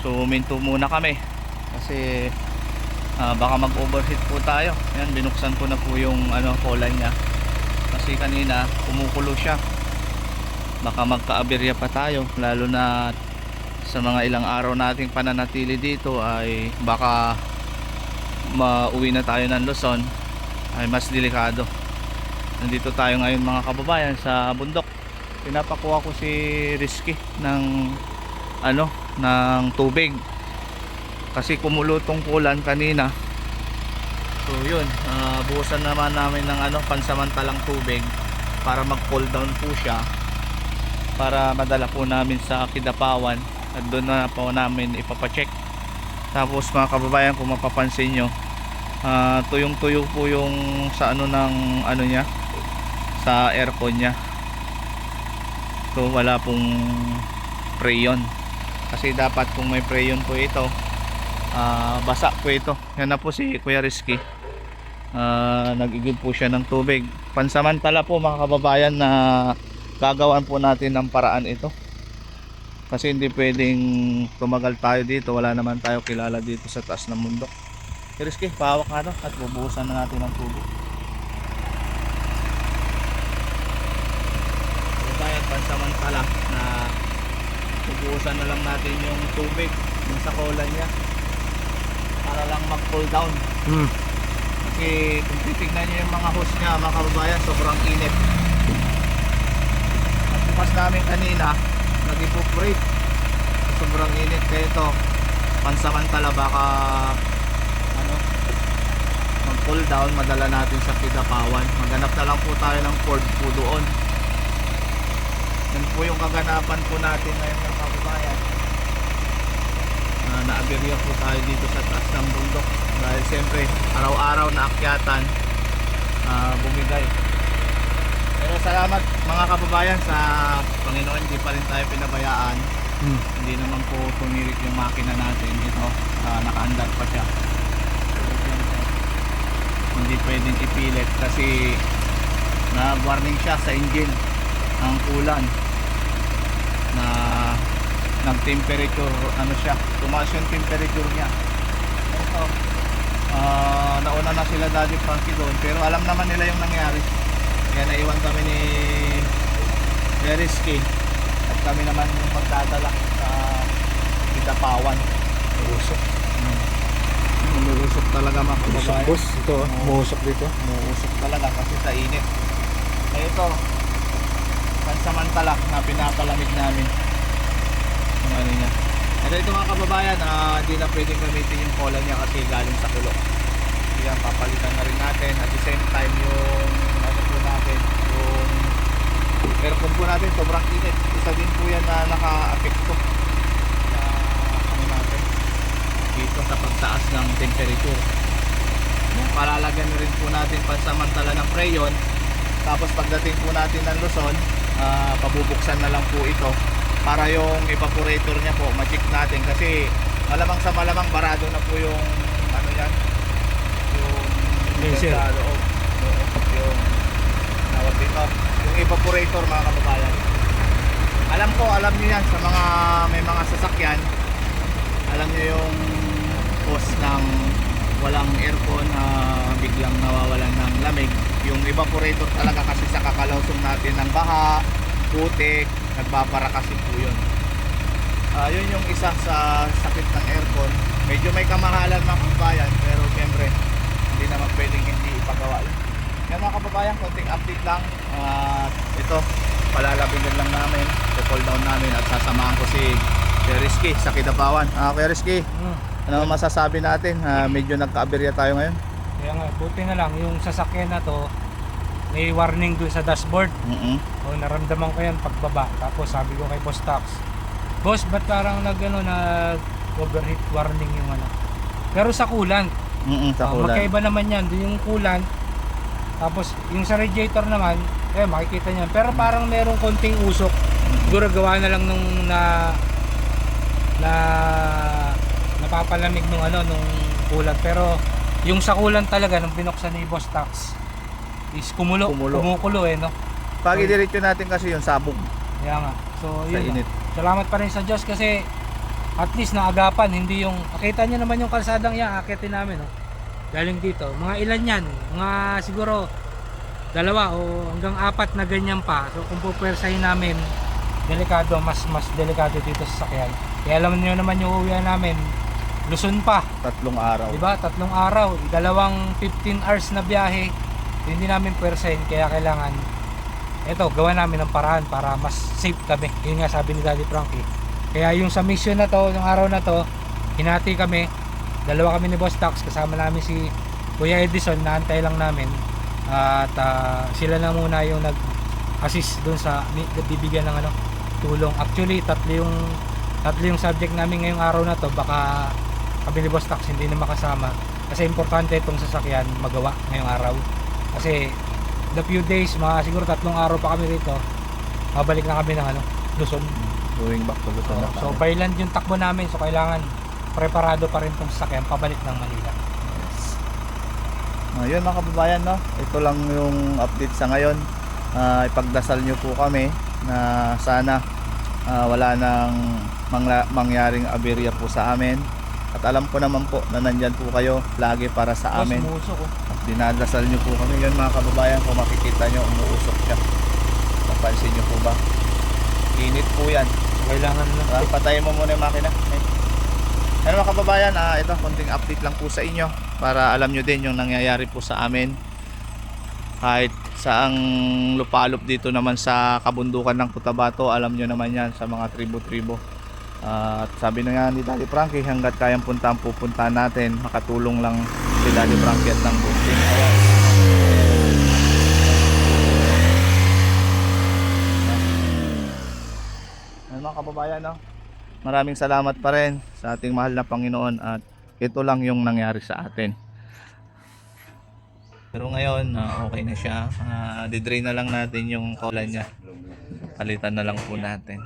So huminto muna kami kasi baka mag overheat po tayo. Ayan, binuksan ko na po yung collar nya kasi kanina kumukulo siya, baka magka-aberya pa tayo, lalo na sa mga ilang araw nating pananatili dito ay baka mauwi na tayo ng Luzon, ay mas delikado. Nandito tayo ngayon mga kababayan sa bundok. Pinapakuha ko si Rizky ng ng tubig kasi kumulo tong kulan kanina. So yun, buhusan naman namin ng pansamantalang tubig para mag cool down po siya, para madala po namin sa Kidapawan at doon na po namin ipapacheck. Tapos mga kababayan, kung mapapansin nyo, tuyong tuyo po yung sa niya, sa aircon nya. So wala pong preyon kasi dapat kung may preyon po ito, basa po ito. Yan na po si Kuya Rizky, nag-igib po siya ng tubig pansamantala po mga kababayan, na gagawan po natin ng paraan ito kasi hindi pwedeng tumagal tayo dito, wala naman tayo kilala dito sa taas ng bundok. Kuya Rizky, pahawak na ito at bubuhusan na natin ng tubig. Kababayan, pansamantala na bubuhusan na lang natin yung tubig yung sa kolan niya para lang mag cool down. Kasi kung titignan nyo yung mga hose nya mga kababayan, sobrang init. At bukas namin kanina nag-evaporate, sobrang init. Kaya ito pansamantala, baka mag cool down, madala natin sa Kidapawan. Maghanap na lang po tayo ng Ford po doon. Yan po yung kaganapan po natin ngayon mga kababayan. Naaberya po tayo dito sa taas ng bundok dahil siyempre araw-araw na akyatan, bumigay. Pero salamat mga kababayan sa Panginoon, hindi pa rin tayo pinabayaan. Hindi naman po tumirik yung makina natin. Ito, nakaandar pa siya. Hindi pwedeng ipilit kasi na-warning siya sa engine ang kulan na nag-temperature, siya, tumaas yung temperature niya. Ito, nauna na sila Daddy Frankie doon, pero alam naman nila yung nangyari. Kaya naiwan kami ni Rizky at kami naman yung magdadala sa Kidapawan. Umusok. Umuusok talaga mga kababayan. Boss, ito umusok dito. Umuusok talaga kasi sa init. Kaya ito, pansamantala na pinapalamig namin yung niya. Pero ito mga kababayan, hindi na pwedeng gamitin yung cola niya kasi galing sa kulo. Kaya papalitan na rin natin. At the same time yung po natin, yung aircon po natin sobrang init. Isa din po yan na naka-apekto na natin dito sa pagtaas ng temperature. Palalagyan na rin po natin pansamantala ng preyon. Tapos pagdating po natin ng Luzon, pabubuksan na lang po ito para yung evaporator niya po ma-check natin kasi malamang sa malamang barado na po yung yan, yung sa loob, yung tawag dito, yung evaporator mga kababayan. Alam niyo yan sa mga may mga sasakyan, alam niyo yung cause ng walang aircon, biglang nawawalan ng lamig. Yung evaporator talaga kasi sa kakalawsong natin ng baha, putik, nagbabara kasi po yun. Yun yung isa sa sakit ng aircon. Medyo may kamahalan mga kababayan, pero siyempre hindi naman pwedeng hindi ipagawa yun. Yan mga kababayan, konting update lang. Ito, palalabingin lang namin, i-call down namin at sasamahan ko si Rizky sa Kidapawan. Kuya Rizky, ano masasabi natin? Medyo nagka-aberya tayo ngayon. Kaya nga, buti na lang yung sasakyan na to may warning doon sa dashboard. O naramdaman ko yan pagbaba. Tapos sabi ko kay Boss Tax, Boss, ba't parang nag overheat warning yung pero sa coolant. Sa coolant. Magkaiba naman yan. Doon yung coolant. Tapos yung sa radiator naman, makikita niyan. Pero parang merong konting usok. Siguro gawa na lang nung napapalamig nung nung coolant. Pero yung sa coolant talaga nung binuksan ni Boss Tax is kumukulo no. Pag idiretso natin kasi yung sabog kaya nga, so sa yun init. salamat pa rin sa Diyos kasi at least naagapan, hindi yung nakita niyo naman yung kalsadang yan, akitin namin, oh. Galing dito, mga ilan yan, mga siguro dalawa o hanggang apat na ganyan pa. So kung pupwersahin namin, delikado, mas delikado dito sa sakyan. Kaya alam niyo naman yung uwian namin, Luzon pa, 3 araw. diba? 3 araw, dalawang 15 hours na biyahe, hindi namin pwersahin. Kaya kailangan, eto, gawa namin ng paraan para mas safe kami. Yun nga sabi ni Daddy Frankie. Kaya yung sa mission na to, yung araw na to, hinati kami, dalawa kami ni Boss Tax, kasama namin si Kuya Edison, naantay lang namin. At sila na muna yung nag-assist dun sa bibigyan ng ano, tulong. Actually, tatlo yung subject namin ngayong araw na to. Baka kami ni Boss Tax hindi na makasama kasi importante itong sasakyan magawa ngayong araw. Kasi the few days, mga siguro 3 araw pa kami rito, mabalik na kami ng ano, Luzon. Going back to Luzon na So tayo. by land yung takbo namin, so kailangan preparado pa rin itong sasakyan pabalik ng Manila. Yun mga kababayan, no? Ito lang yung update sa ngayon. Ipagdasal nyo po kami na sana wala nang mangyaring aberya po sa amin. At alam ko naman po na nandyan po kayo lagi para sa amin. Sumuso ko. At dinadasal nyo po kami. Yun mga kababayan, kung makikita nyo, umuusok siya. Napansin nyo po ba? Init po yan. So kailangan lang. Patayin mo muna yung makina. Ano mga kababayan, ito konting update lang po sa inyo para alam nyo din yung nangyayari po sa amin. Kahit saang lupalop dito naman sa kabundukan ng Cotabato, alam nyo naman yan sa mga tribo-tribo. At sabi na nga ni Daddy Frankie, hanggat kayang puntahan pupuntahan natin, makatulong lang si Daddy Frankie at ng bunting. Ano mga kababayan, no? Maraming salamat pa rin sa ating mahal na Panginoon at ito lang yung nangyari sa atin. Pero ngayon, okay na siya. Didrain na lang natin yung cola niya. Palitan na lang po natin.